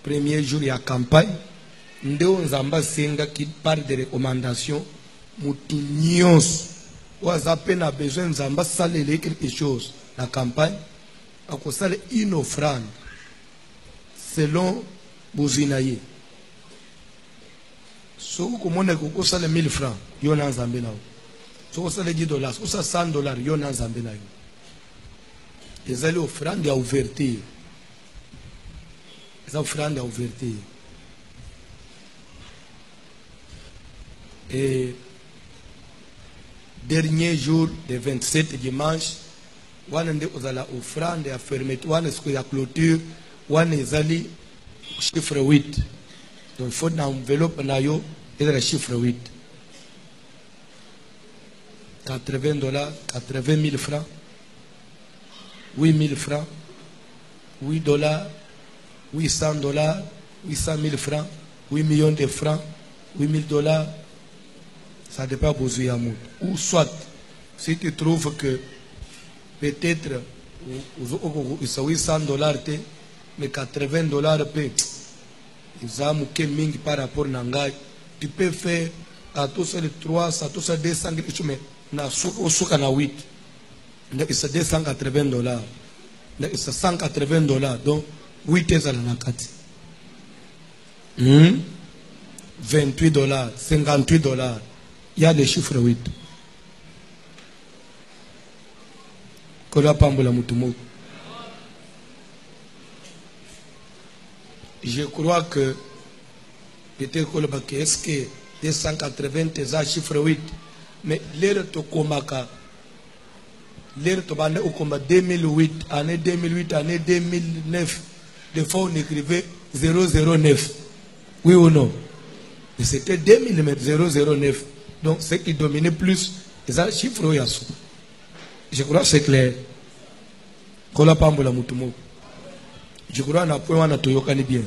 premier jour ya campagne ndeo nzamba senga qui parle de recommandations mutu nyonso waza pena besoin nzamba salele quelque chose la campagne akosala une offrande selon bozinaye so ko mona ko sala 1000 francs yo na nzambe nawo so sala $10 ou $100 yo na nzambe nayo ezali offrande ya ouverture eza offrande ya ouverture et dernier jour de 27 dimanche wana nde ozala offrande ya fermeture wana siku ya clôture wana ezali chiffre 8 donc il faut dans enveloppe na yo ezala chiffre 8 $80 80 000 francs 8 000 francs $8 $800 800 000 francs 8 millions de francs $8 000 ça dépend de ya moto ou soit si tu trouves que peut-être $800 te mais $80 pe izamu ke mingi par rapport na ngai tu peux faire à tout ça 300 tout ça 200 mais na suka na 8 nda isa $280 nda isa $180 donc 8 ezala na kati $28 $58 il y a les chiffres 8 kola pambola mutumo. Je crois que peut-être que est-ce que 280 c'est chiffre 8 mais l'air to komaka l'air to bande au combat 2008 année 2008 année 2009 des fois on écrivait 009 oui ou non mais c'était 2000 mais 009 donc ce qui dominait plus c'est un chiffre yasu je crois que c'est clair kola pambola mutumo je crois na point wana toyokani bien